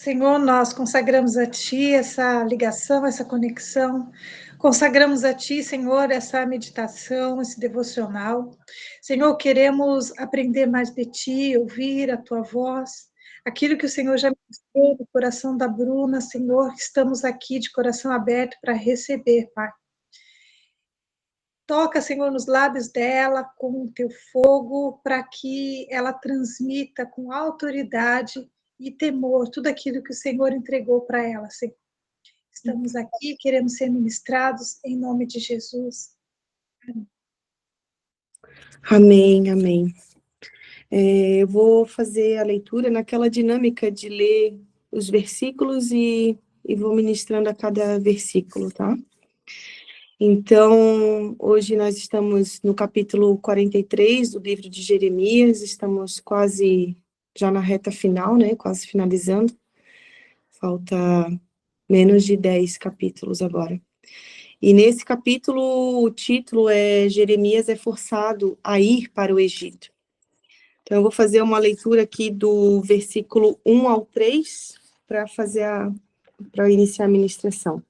Senhor, nós consagramos a Ti essa ligação, essa conexão. Consagramos a Ti, Senhor, essa meditação, esse devocional. Senhor, queremos aprender mais de Ti, ouvir a Tua voz. Aquilo que o Senhor já ministrou do coração da Bruna, Senhor, estamos aqui de coração aberto para receber, Pai. Toca, Senhor, nos lábios dela com o Teu fogo, para que ela transmita com autoridade e temor tudo aquilo que o Senhor entregou para ela, Senhor. Estamos aqui, queremos ser ministrados em nome de Jesus. Amém, amém. Eu vou fazer a leitura naquela dinâmica de ler os versículos e vou ministrando a cada versículo, tá? Então, hoje nós estamos no capítulo 43 do livro de Jeremias, estamos quase já na reta final, né? Quase finalizando. Falta menos de 10 capítulos agora. E nesse capítulo, o título é Jeremias é forçado a ir para o Egito. Então, eu vou fazer uma leitura aqui do versículo 1 ao 3, para iniciar a ministração.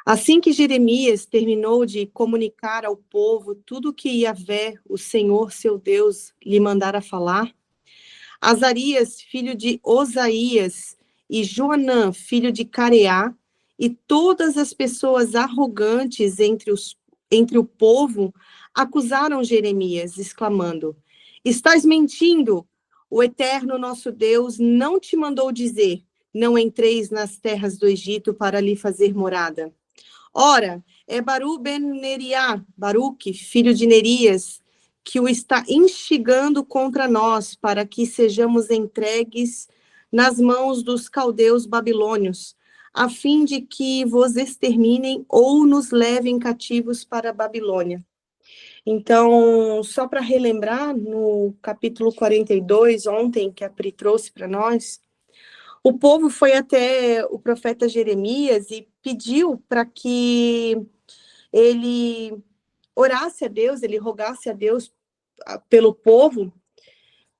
Assim que Jeremias terminou de comunicar ao povo tudo o que Yahvé, o Senhor seu Deus, lhe mandara falar, Azarias, filho de Osaías, e Joanã, filho de Careá, e todas as pessoas arrogantes entre o povo, acusaram Jeremias, exclamando: Estás mentindo! O Eterno nosso Deus não te mandou dizer: não entreis nas terras do Egito para lhe fazer morada. Ora, é Baruch ben Neriá, Baruque, filho de Nerias, que o está instigando contra nós, para que sejamos entregues nas mãos dos caldeus babilônios, a fim de que vos exterminem ou nos levem cativos para a Babilônia. Então, só para relembrar, no capítulo 42, ontem, que a Pri trouxe para nós, o povo foi até o profeta Jeremias e pediu para que ele orasse a Deus, ele rogasse a Deus pelo povo,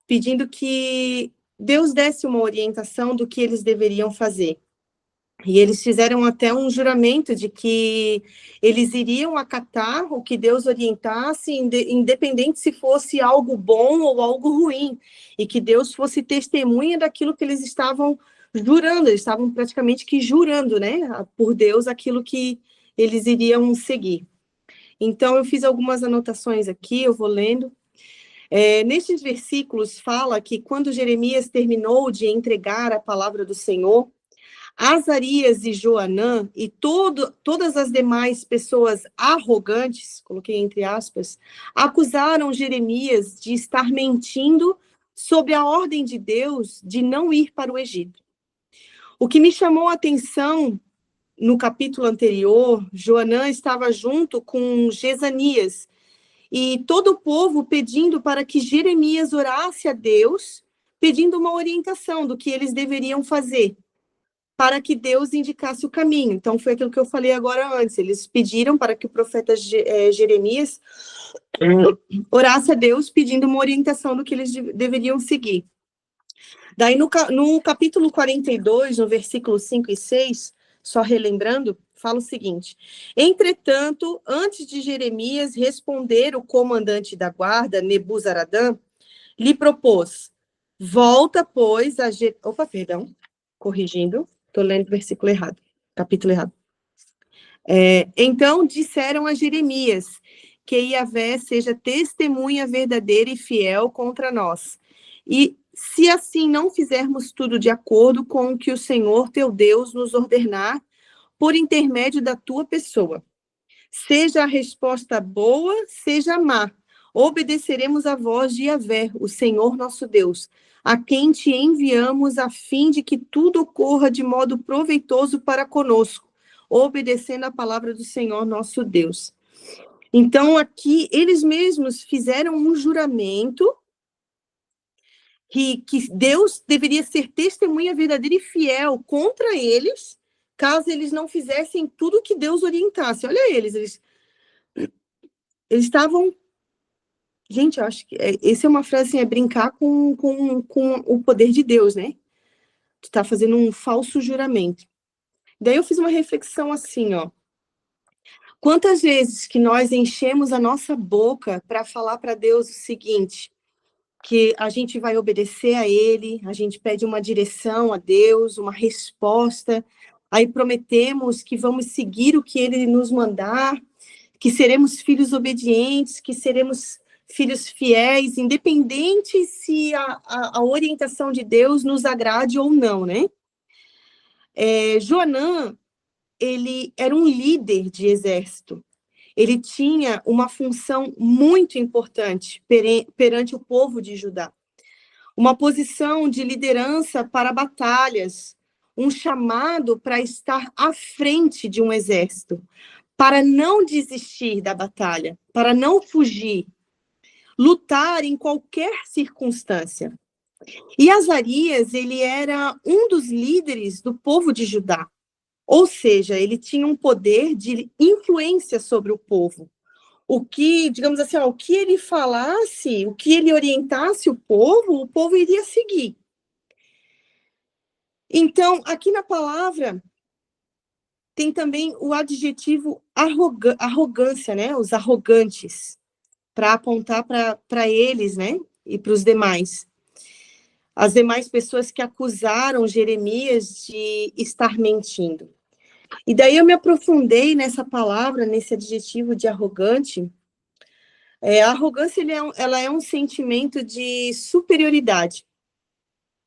pedindo que Deus desse uma orientação do que eles deveriam fazer. E eles fizeram até um juramento de que eles iriam acatar o que Deus orientasse, independente se fosse algo bom ou algo ruim, e que Deus fosse testemunha daquilo que eles estavam jurando, eles estavam praticamente que jurando, né, por Deus, aquilo que eles iriam seguir. Então, eu fiz algumas anotações aqui, eu vou lendo. Nestes versículos fala que quando Jeremias terminou de entregar a palavra do Senhor, Azarias e Joanã e todas as demais pessoas arrogantes, coloquei entre aspas, acusaram Jeremias de estar mentindo sobre a ordem de Deus de não ir para o Egito. O que me chamou a atenção no capítulo anterior, Joanã estava junto com Jezanias e todo o povo pedindo para que Jeremias orasse a Deus, pedindo uma orientação do que eles deveriam fazer, para que Deus indicasse o caminho. Então, foi aquilo que eu falei agora antes. Eles pediram para que o profeta Jeremias orasse a Deus, pedindo uma orientação do que eles deveriam seguir. Daí, no capítulo 42, no versículo 5 e 6, só relembrando, fala o seguinte: Entretanto, antes de Jeremias responder, o comandante da guarda, Nebuzaradã, lhe propôs: Volta, pois, a... corrigindo. Estou lendo o versículo errado, capítulo errado. Então disseram a Jeremias que Yahvé seja testemunha verdadeira e fiel contra nós. E se assim não fizermos tudo de acordo com o que o Senhor teu Deus nos ordenar, por intermédio da tua pessoa, seja a resposta boa, seja má, obedeceremos à voz de Yahvé, o Senhor nosso Deus, a quem te enviamos a fim de que tudo ocorra de modo proveitoso para conosco, obedecendo a palavra do Senhor nosso Deus. Então, aqui, eles mesmos fizeram um juramento que Deus deveria ser testemunha verdadeira e fiel contra eles, caso eles não fizessem tudo que Deus orientasse. Olha eles estavam... Gente, eu acho que essa é uma frase assim, é brincar com o poder de Deus, né? Tu está fazendo um falso juramento. Daí eu fiz uma reflexão assim, ó. Quantas vezes que nós enchemos a nossa boca para falar para Deus o seguinte, que a gente vai obedecer a Ele, a gente pede uma direção a Deus, uma resposta, aí prometemos que vamos seguir o que Ele nos mandar, que seremos filhos obedientes, que seremos filhos fiéis, independente se a orientação de Deus nos agrade ou não, né? Joanã, ele era um líder de exército. Ele tinha uma função muito importante perante o povo de Judá. Uma posição de liderança para batalhas, um chamado para estar à frente de um exército, para não desistir da batalha, para não fugir, lutar em qualquer circunstância. E Azarias, ele era um dos líderes do povo de Judá. Ou seja, ele tinha um poder de influência sobre o povo. O que, digamos assim, o que ele falasse, o que ele orientasse o povo iria seguir. Então, aqui na palavra, tem também o adjetivo arrogância, né? Os arrogantes, para apontar para eles, né? E para os demais. As demais pessoas que acusaram Jeremias de estar mentindo. E daí eu me aprofundei nessa palavra, nesse adjetivo de arrogante. A arrogância ela é um sentimento de superioridade,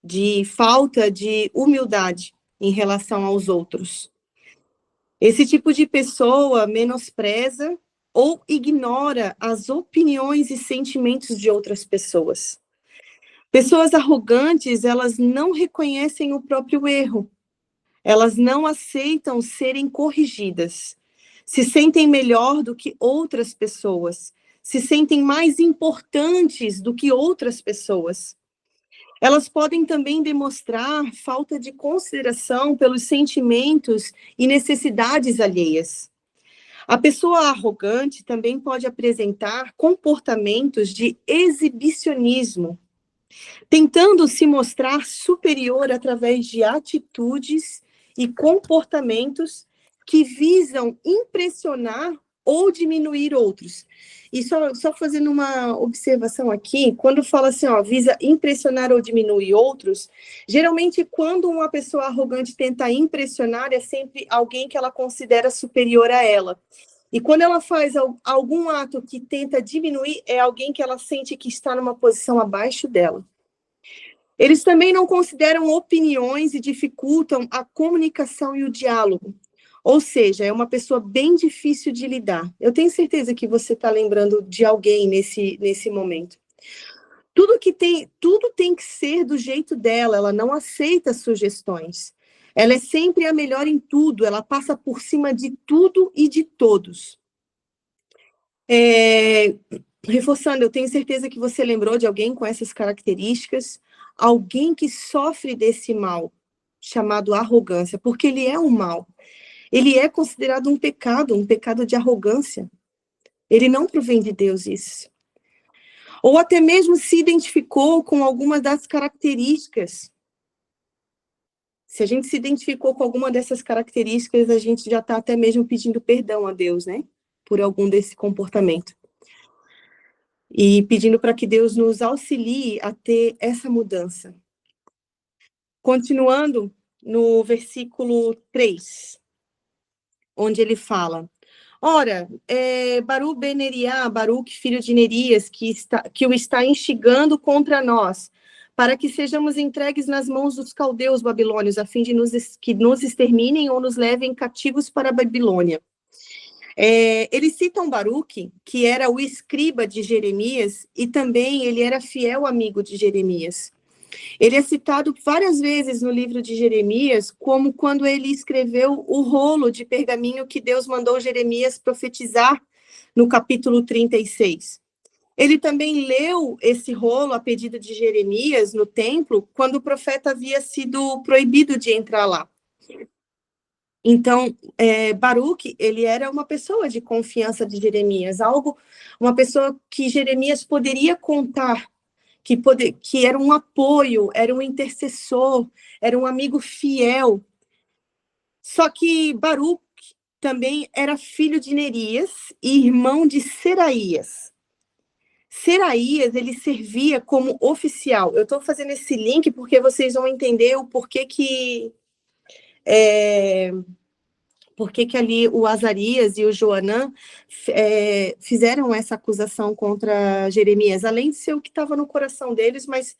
de falta de humildade em relação aos outros. Esse tipo de pessoa menospreza ou ignora as opiniões e sentimentos de outras pessoas. Pessoas arrogantes, elas não reconhecem o próprio erro. Elas não aceitam serem corrigidas. Se sentem melhor do que outras pessoas. Se sentem mais importantes do que outras pessoas. Elas podem também demonstrar falta de consideração pelos sentimentos e necessidades alheias. A pessoa arrogante também pode apresentar comportamentos de exibicionismo, tentando se mostrar superior através de atitudes e comportamentos que visam impressionar ou diminuir outros. E só fazendo uma observação aqui, quando fala assim, visa impressionar ou diminuir outros, geralmente quando uma pessoa arrogante tenta impressionar, é sempre alguém que ela considera superior a ela. E quando ela faz algum ato que tenta diminuir, é alguém que ela sente que está numa posição abaixo dela. Eles também não consideram opiniões e dificultam a comunicação e o diálogo. Ou seja, é uma pessoa bem difícil de lidar. Eu tenho certeza que você está lembrando de alguém nesse momento. Tudo tem que ser do jeito dela, ela não aceita sugestões. Ela é sempre a melhor em tudo, ela passa por cima de tudo e de todos. Reforçando, eu tenho certeza que você lembrou de alguém com essas características, alguém que sofre desse mal, chamado arrogância, porque ele é um mal. Ele é considerado um pecado de arrogância. Ele não provém de Deus isso. Ou até mesmo se identificou com alguma das características. Se a gente se identificou com alguma dessas características, a gente já está até mesmo pedindo perdão a Deus, né? Por algum desse comportamento. E pedindo para que Deus nos auxilie a ter essa mudança. Continuando no versículo 3, onde ele fala: ora, Baruch ben Neriá, Baruch, filho de Nerias, que o está instigando contra nós, para que sejamos entregues nas mãos dos caldeus babilônios, a fim de que nos exterminem ou nos levem cativos para a Babilônia. Eles citam Baruque, que era o escriba de Jeremias, e também ele era fiel amigo de Jeremias. Ele é citado várias vezes no livro de Jeremias, como quando ele escreveu o rolo de pergaminho que Deus mandou Jeremias profetizar no capítulo 36. Ele também leu esse rolo a pedido de Jeremias no templo, quando o profeta havia sido proibido de entrar lá. Então, Baruque, ele era uma pessoa de confiança de Jeremias, uma pessoa que Jeremias poderia contar, que era um apoio, era um intercessor, era um amigo fiel. Só que Baruque também era filho de Nerias e irmão de Seraías. Seraías, ele servia como oficial. Eu estou fazendo esse link porque vocês vão entender o porquê que ali o Azarias e o Joanã fizeram essa acusação contra Jeremias, além de ser o que estava no coração deles, mas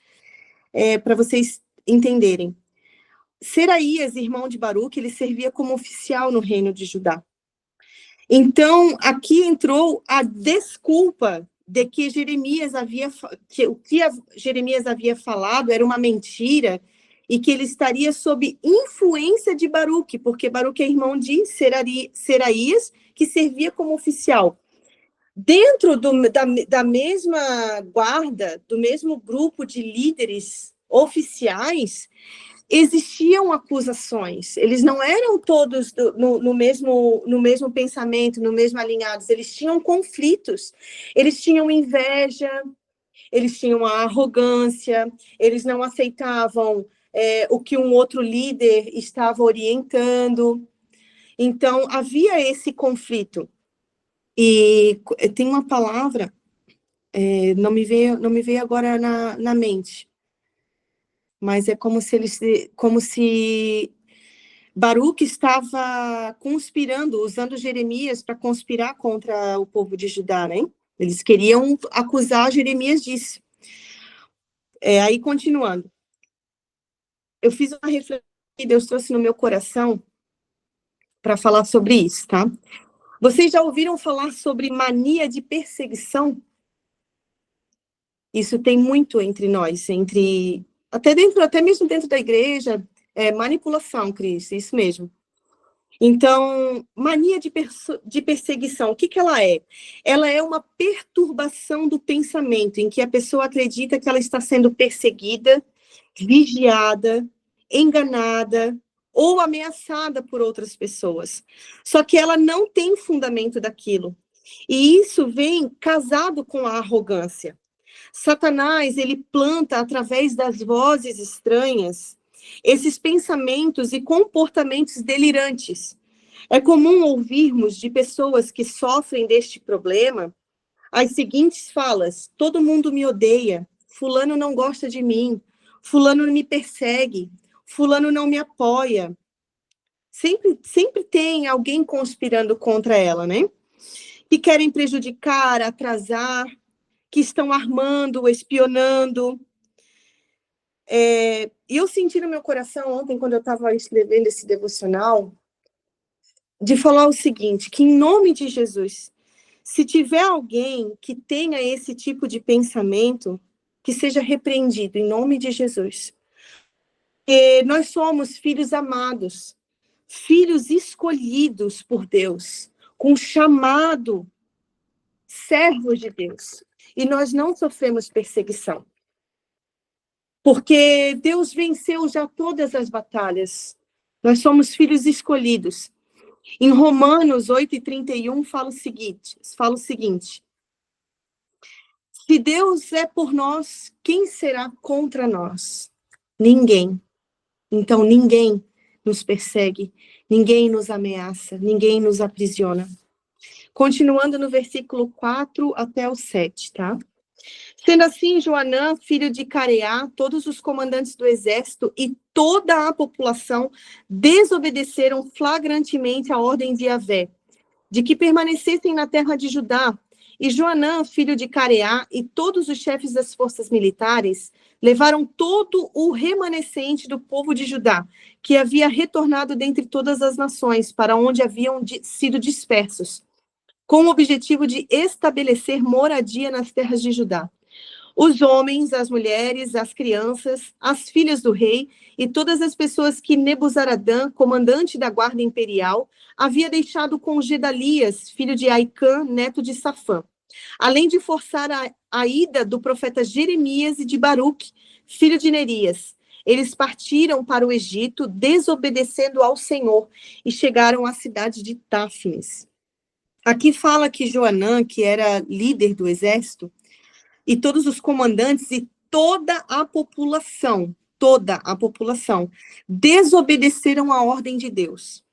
para vocês entenderem. Seraías, irmão de Baruque, ele servia como oficial no reino de Judá. Então, aqui entrou a desculpa de que o que Jeremias havia falado era uma mentira e que ele estaria sob influência de Baruque, porque Baruque é irmão de Seraías, que servia como oficial. Dentro da mesma guarda, do mesmo grupo de líderes oficiais, existiam acusações. Eles não eram todos no mesmo pensamento, no mesmo alinhados. Eles tinham conflitos. Eles tinham inveja, eles tinham a arrogância, eles não aceitavam o que um outro líder estava orientando. Então, havia esse conflito. E tem uma palavra, não me veio agora na mente, mas é como se Baruque estava conspirando, usando Jeremias para conspirar contra o povo de Judá, né? Eles queriam acusar Jeremias disso. Aí, continuando. Eu fiz uma reflexão que Deus trouxe no meu coração para falar sobre isso, tá? Vocês já ouviram falar sobre mania de perseguição? Isso tem muito entre nós, até mesmo dentro da igreja, manipulação, Cris, isso mesmo. Então, mania de perseguição, o que ela é? Ela é uma perturbação do pensamento, em que a pessoa acredita que ela está sendo perseguida, vigiada, enganada ou ameaçada por outras pessoas. Só que ela não tem fundamento daquilo. E isso vem casado com a arrogância. Satanás, ele planta através das vozes estranhas esses pensamentos e comportamentos delirantes. É comum ouvirmos de pessoas que sofrem deste problema as seguintes falas: todo mundo me odeia, fulano não gosta de mim, fulano me persegue, fulano não me apoia. Sempre tem alguém conspirando contra ela, né? Que querem prejudicar, atrasar, que estão armando, espionando. E eu senti no meu coração ontem, quando eu estava escrevendo esse devocional, de falar o seguinte, que em nome de Jesus, se tiver alguém que tenha esse tipo de pensamento, que seja repreendido, em nome de Jesus. Porque nós somos filhos amados, filhos escolhidos por Deus, com chamado, servos de Deus. E nós não sofremos perseguição. Porque Deus venceu já todas as batalhas. Nós somos filhos escolhidos. Em Romanos 8:31 fala o seguinte: se Deus é por nós, quem será contra nós? Ninguém. Então, ninguém nos persegue, ninguém nos ameaça, ninguém nos aprisiona. Continuando no versículo 4 até o 7, tá? Sendo assim, Joanã, filho de Careá, todos os comandantes do exército e toda a população desobedeceram flagrantemente a ordem de Yahvé, de que permanecessem na terra de Judá. E Joanã, filho de Careá, e todos os chefes das forças militares levaram todo o remanescente do povo de Judá, que havia retornado dentre todas as nações, para onde haviam sido dispersos, com o objetivo de estabelecer moradia nas terras de Judá. Os homens, as mulheres, as crianças, as filhas do rei e todas as pessoas que Nebuzaradã, comandante da guarda imperial, havia deixado com Gedalias, filho de Aicã, neto de Safã, além de forçar a ida do profeta Jeremias e de Baruque, filho de Nerias. Eles partiram para o Egito, desobedecendo ao Senhor, e chegaram à cidade de Táfnis. Aqui fala que Joanã, que era líder do exército, e todos os comandantes e toda a população, desobedeceram a ordem de Deus.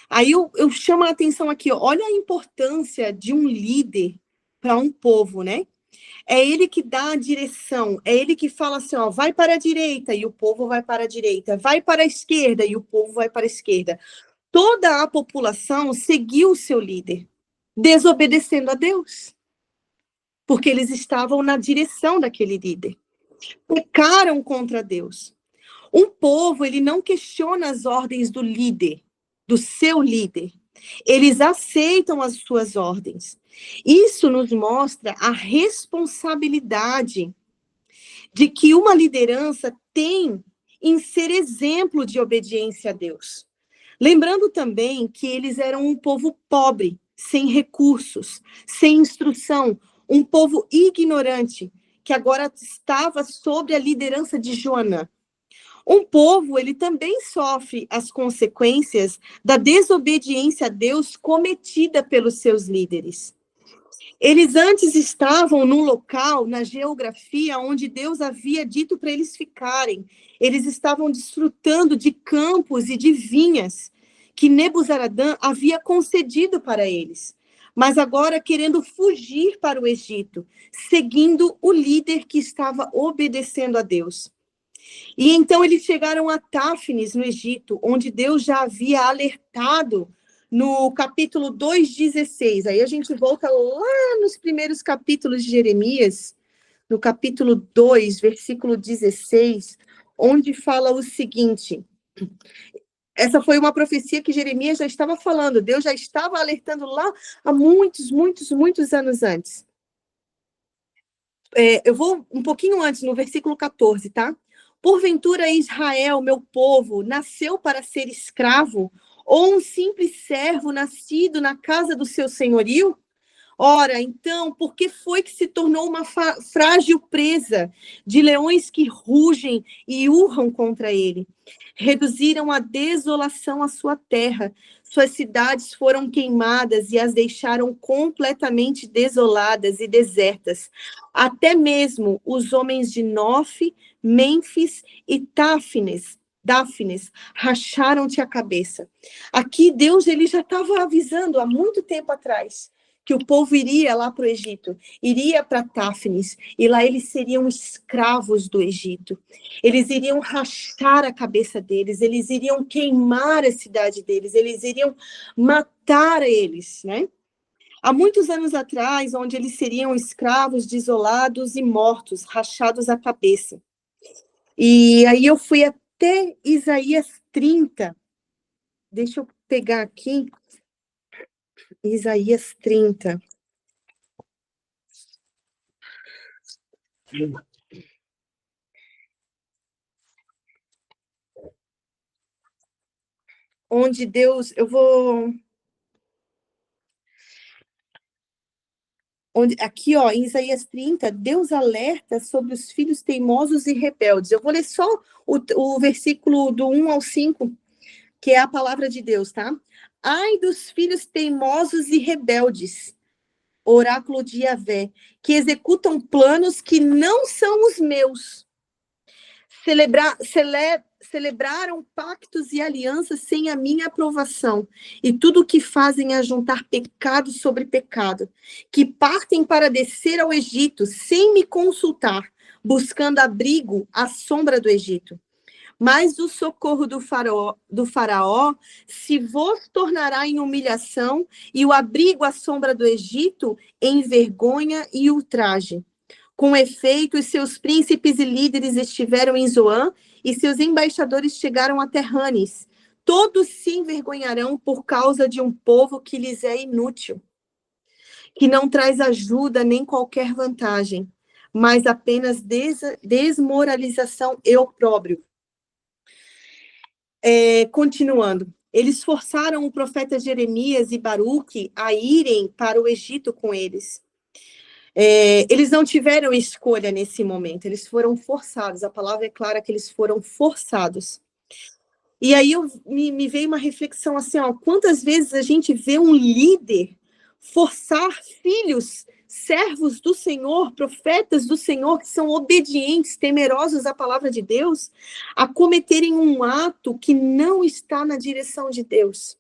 Aí eu chamo a atenção aqui, ó, olha a importância de um líder para um povo, né? É ele que dá a direção, é ele que fala assim, ó, vai para a direita e o povo vai para a direita, vai para a esquerda e o povo vai para a esquerda. Toda a população seguiu o seu líder, desobedecendo a Deus, porque eles estavam na direção daquele líder. Pecaram contra Deus. Um povo, ele não questiona as ordens do líder, do seu líder. Eles aceitam as suas ordens. Isso nos mostra a responsabilidade de que uma liderança tem em ser exemplo de obediência a Deus. Lembrando também que eles eram um povo pobre, sem recursos, sem instrução, um povo ignorante, que agora estava sob a liderança de Joanã. Um povo, ele também sofre as consequências da desobediência a Deus cometida pelos seus líderes. Eles antes estavam num local, na geografia, onde Deus havia dito para eles ficarem. Eles estavam desfrutando de campos e de vinhas que Nebuzaradã havia concedido para eles. Mas agora querendo fugir para o Egito, seguindo o líder que estava obedecendo a Deus. E então eles chegaram a Táfnis, no Egito, onde Deus já havia alertado no capítulo 2:16. Aí a gente volta lá nos primeiros capítulos de Jeremias, no capítulo 2, versículo 16, onde fala o seguinte. Essa foi uma profecia que Jeremias já estava falando, Deus já estava alertando lá há muitos anos antes. Eu vou um pouquinho antes, no versículo 14, tá? Porventura Israel, meu povo, nasceu para ser escravo, ou um simples servo nascido na casa do seu senhorio? Ora, então, por que foi que se tornou uma frágil presa de leões que rugem e urram contra ele? Reduziram a desolação a sua terra, suas cidades foram queimadas e as deixaram completamente desoladas e desertas. Até mesmo os homens de Nof, Mênfis e Táfnis racharam-te a cabeça. Aqui Deus ele já estava avisando há muito tempo atrás que o povo iria lá para o Egito, iria para Táfnis, e lá eles seriam escravos do Egito. Eles iriam rachar a cabeça deles, eles iriam queimar a cidade deles, eles iriam matar eles, né? Há muitos anos atrás, onde eles seriam escravos, desolados e mortos, rachados a cabeça. E aí eu fui até Isaías 30. Deixa eu pegar aqui. Isaías 30. Onde Deus, aqui, ó, em Isaías 30, Deus alerta sobre os filhos teimosos e rebeldes. Eu vou ler só o versículo do 1 ao 5, que é a palavra de Deus, tá? Ai dos filhos teimosos e rebeldes, oráculo de Yahvé, que executam planos que não são os meus. Celebraram pactos e alianças sem a minha aprovação, e tudo o que fazem é juntar pecado sobre pecado, que partem para descer ao Egito sem me consultar, buscando abrigo à sombra do Egito. Mas o socorro do faraó se vos tornará em humilhação, e o abrigo à sombra do Egito em vergonha e ultraje. Com efeito, os seus príncipes e líderes estiveram em Zoã, e seus embaixadores chegaram a Terranes. Todos se envergonharão por causa de um povo que lhes é inútil, que não traz ajuda nem qualquer vantagem, mas apenas desmoralização e opróbrio. Continuando, eles forçaram o profeta Jeremias e Baruque a irem para o Egito com eles. Eles não tiveram escolha nesse momento, eles foram forçados, a palavra é clara que eles foram forçados. E aí me veio uma reflexão assim, ó, quantas vezes a gente vê um líder forçar filhos servos do Senhor, profetas do Senhor, que são obedientes, temerosos à palavra de Deus, a cometerem um ato que não está na direção de Deus.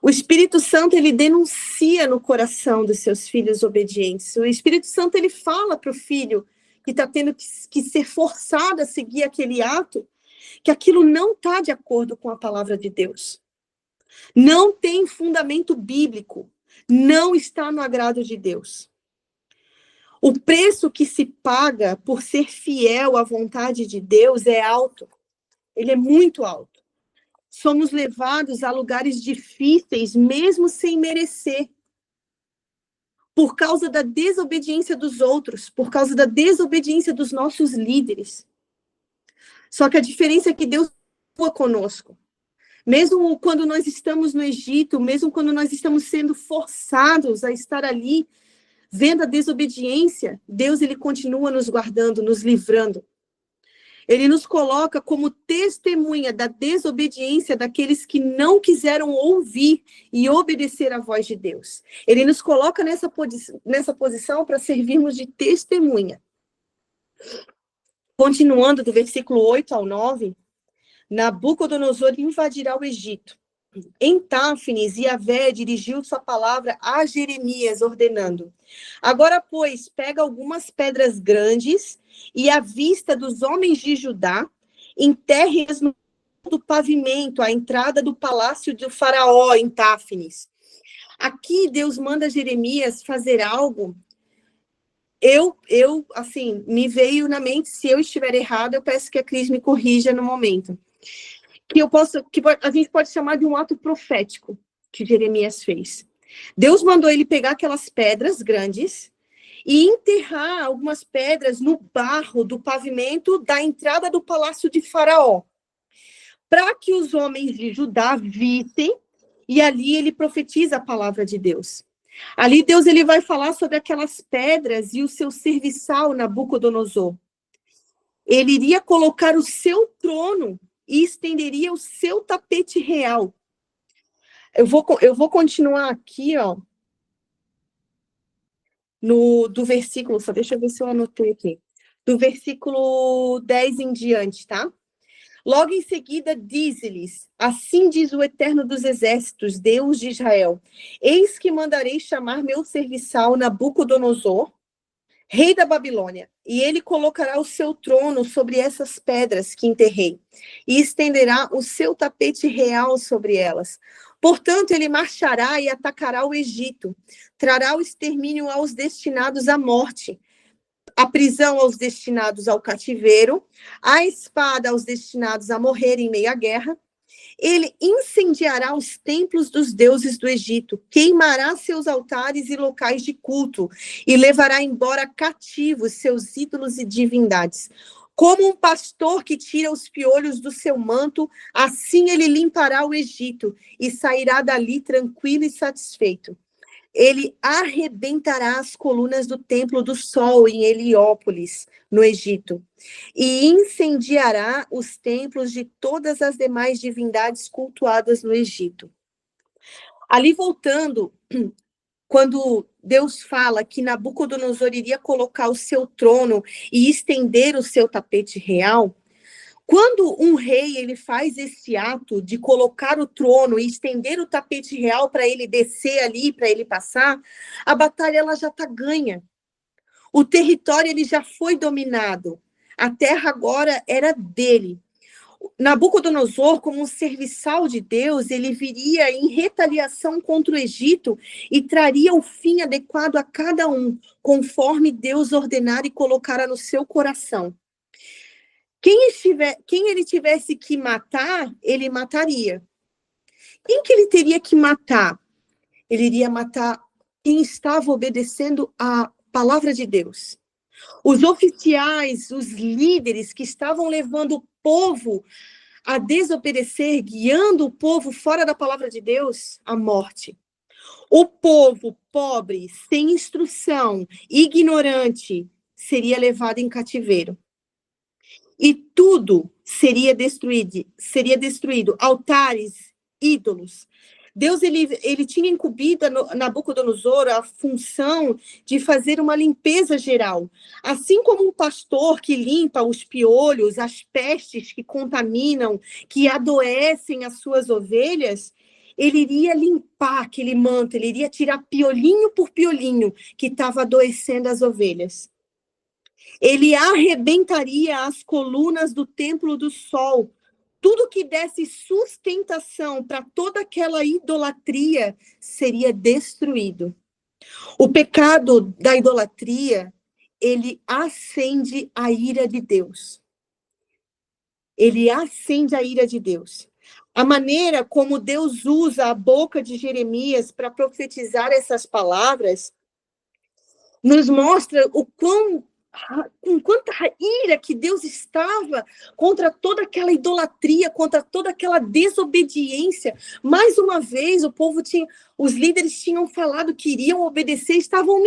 O Espírito Santo, ele denuncia no coração dos seus filhos obedientes. O Espírito Santo, ele fala para o filho que está tendo que ser forçado a seguir aquele ato, que aquilo não está de acordo com a palavra de Deus. Não tem fundamento bíblico. Não está no agrado de Deus. O preço que se paga por ser fiel à vontade de Deus é alto. Ele é muito alto. Somos levados a lugares difíceis, mesmo sem merecer. Por causa da desobediência dos outros, por causa da desobediência dos nossos líderes. Só que a diferença é que Deus atua conosco. Mesmo quando nós estamos no Egito, mesmo quando nós estamos sendo forçados a estar ali, vendo a desobediência, Deus, ele continua nos guardando, nos livrando. Ele nos coloca como testemunha da desobediência daqueles que não quiseram ouvir e obedecer à voz de Deus. Ele nos coloca nessa posição para servirmos de testemunha. Continuando do versículo 8 ao 9, Nabucodonosor invadirá o Egito. Em Táfnis, Yahvé dirigiu sua palavra a Jeremias, ordenando: agora, pois, pega algumas pedras grandes e, à vista dos homens de Judá, enterre-as no pavimento, à entrada do palácio do faraó, em Táfnis. Aqui, Deus manda Jeremias fazer algo. Assim, me veio na mente, se eu estiver errado, eu peço que a Cris me corrija no momento. Que a gente pode chamar de um ato profético que Jeremias fez. Deus mandou ele pegar aquelas pedras grandes e enterrar algumas pedras no barro do pavimento da entrada do palácio de Faraó, para que os homens de Judá vissem, e ali ele profetiza a palavra de Deus. Ali Deus, ele vai falar sobre aquelas pedras e o seu serviçal, Nabucodonosor. Ele iria colocar o seu trono e estenderia o seu tapete real. Eu vou continuar aqui, ó, do versículo, só deixa eu ver se eu anotei aqui. Do versículo 10 em diante, tá? Logo em seguida, diz-lhes: assim diz o Eterno dos Exércitos, Deus de Israel: eis que mandarei chamar meu serviçal Nabucodonosor, rei da Babilônia, e ele colocará o seu trono sobre essas pedras que enterrei, e estenderá o seu tapete real sobre elas. Portanto, ele marchará e atacará o Egito, trará o extermínio aos destinados à morte, a prisão aos destinados ao cativeiro, a espada aos destinados a morrer em meio à guerra. Ele incendiará os templos dos deuses do Egito, queimará seus altares e locais de culto, e levará embora cativos seus ídolos e divindades. Como um pastor que tira os piolhos do seu manto, assim ele limpará o Egito, e sairá dali tranquilo e satisfeito. Ele arrebentará as colunas do templo do sol em Heliópolis, no Egito, e incendiará os templos de todas as demais divindades cultuadas no Egito. Ali voltando, quando Deus fala que Nabucodonosor iria colocar o seu trono e estender o seu tapete real, quando um rei ele faz esse ato de colocar o trono e estender o tapete real para ele descer ali, para ele passar, a batalha ela já está ganha. O território ele já foi dominado. A terra agora era dele. Nabucodonosor, como um serviçal de Deus, ele viria em retaliação contra o Egito e traria o fim adequado a cada um, conforme Deus ordenara e colocara no seu coração. Quem ele tivesse que matar, ele mataria. Quem que ele teria que matar? Ele iria matar quem estava obedecendo a palavra de Deus. Os oficiais, os líderes que estavam levando o povo a desobedecer, guiando o povo fora da palavra de Deus, à morte. O povo pobre, sem instrução, ignorante, seria levado em cativeiro. E tudo seria destruído, altares, ídolos, Deus, ele tinha incumbido a Nabucodonosor a função de fazer uma limpeza geral. Assim como um pastor que limpa os piolhos, as pestes que contaminam, que adoecem as suas ovelhas, ele iria limpar aquele manto, ele iria tirar piolinho por piolinho que estava adoecendo as ovelhas. Ele arrebentaria as colunas do templo do sol. Tudo que desse sustentação para toda aquela idolatria seria destruído. O pecado da idolatria, ele acende a ira de Deus. Ele acende a ira de Deus. A maneira como Deus usa a boca de Jeremias para profetizar essas palavras nos mostra com quanta ira que Deus estava contra toda aquela idolatria, contra toda aquela desobediência. Mais uma vez, os líderes tinham falado que iriam obedecer, estavam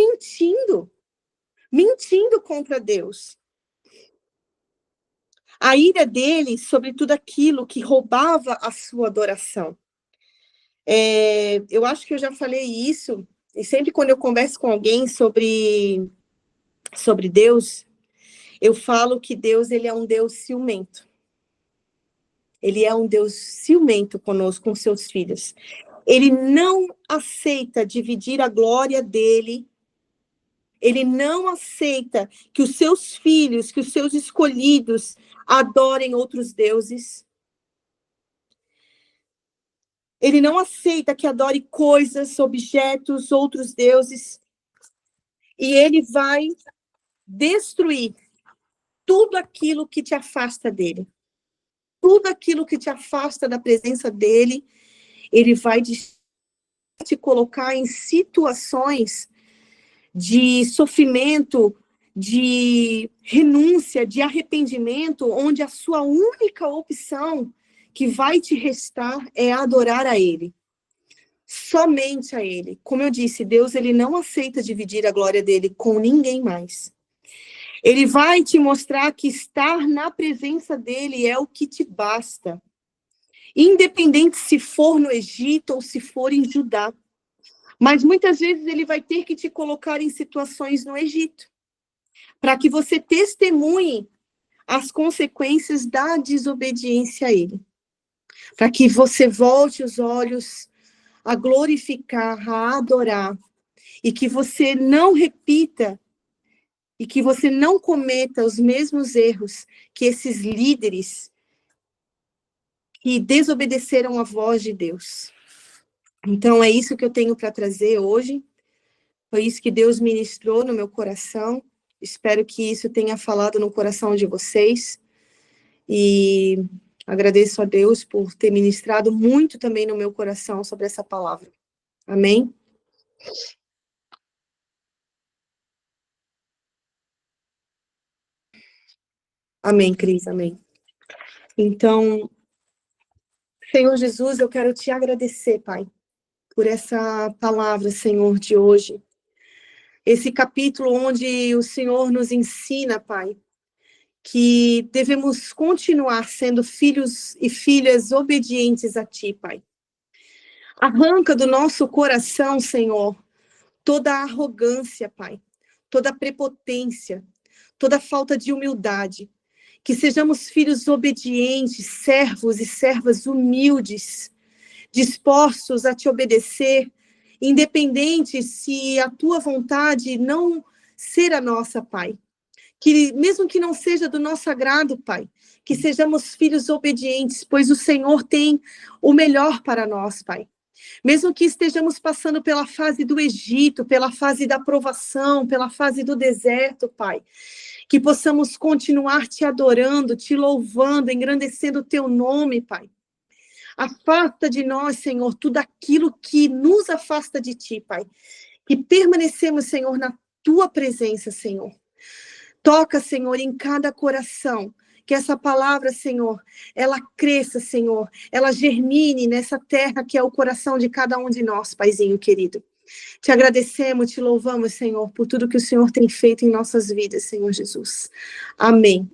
mentindo contra Deus. A ira dele sobre tudo aquilo que roubava a sua adoração. Eu acho que eu já falei isso, e sempre quando eu converso com alguém sobre Deus, eu falo que Deus, ele é um Deus ciumento. Ele é um Deus ciumento conosco, com seus filhos. Ele não aceita dividir a glória dele. Ele não aceita que os seus filhos, que os seus escolhidos adorem outros deuses. Ele não aceita que adore coisas, objetos, outros deuses. E ele vai destruir tudo aquilo que te afasta dele. Tudo aquilo que te afasta da presença dele, ele vai te colocar em situações de sofrimento, de renúncia, de arrependimento, onde a sua única opção que vai te restar é adorar a ele. Somente a ele. Como eu disse, Deus, ele não aceita dividir a glória dele com ninguém mais. Ele vai te mostrar que estar na presença dele é o que te basta. Independente se for no Egito ou se for em Judá. Mas muitas vezes ele vai ter que te colocar em situações no Egito, para que você testemunhe as consequências da desobediência a ele. Para que você volte os olhos a glorificar, a adorar, e que você não repita, e que você não cometa os mesmos erros que esses líderes que desobedeceram a voz de Deus. Então, é isso que eu tenho para trazer hoje. Foi isso que Deus ministrou no meu coração. Espero que isso tenha falado no coração de vocês. E agradeço a Deus por ter ministrado muito também no meu coração sobre essa palavra. Amém? Amém, Cris, amém. Então, Senhor Jesus, eu quero te agradecer, Pai, por essa palavra, Senhor, de hoje. Esse capítulo onde o Senhor nos ensina, Pai, que devemos continuar sendo filhos e filhas obedientes a Ti, Pai. Arranca do nosso coração, Senhor, toda a arrogância, Pai, toda a prepotência, toda a falta de humildade. Que sejamos filhos obedientes, servos e servas humildes, dispostos a te obedecer, independente se a tua vontade não ser a nossa, Pai. Que mesmo que não seja do nosso agrado, Pai, que sejamos filhos obedientes, pois o Senhor tem o melhor para nós, Pai. Mesmo que estejamos passando pela fase do Egito, pela fase da provação, pela fase do deserto, Pai, que possamos continuar te adorando, te louvando, engrandecendo o teu nome, Pai. Afasta de nós, Senhor, tudo aquilo que nos afasta de ti, Pai. Que permanecemos, Senhor, na tua presença, Senhor. Toca, Senhor, em cada coração. Que essa palavra, Senhor, ela cresça, Senhor. Ela germine nessa terra que é o coração de cada um de nós, Paizinho querido. Te agradecemos, te louvamos, Senhor, por tudo que o Senhor tem feito em nossas vidas, Senhor Jesus. Amém.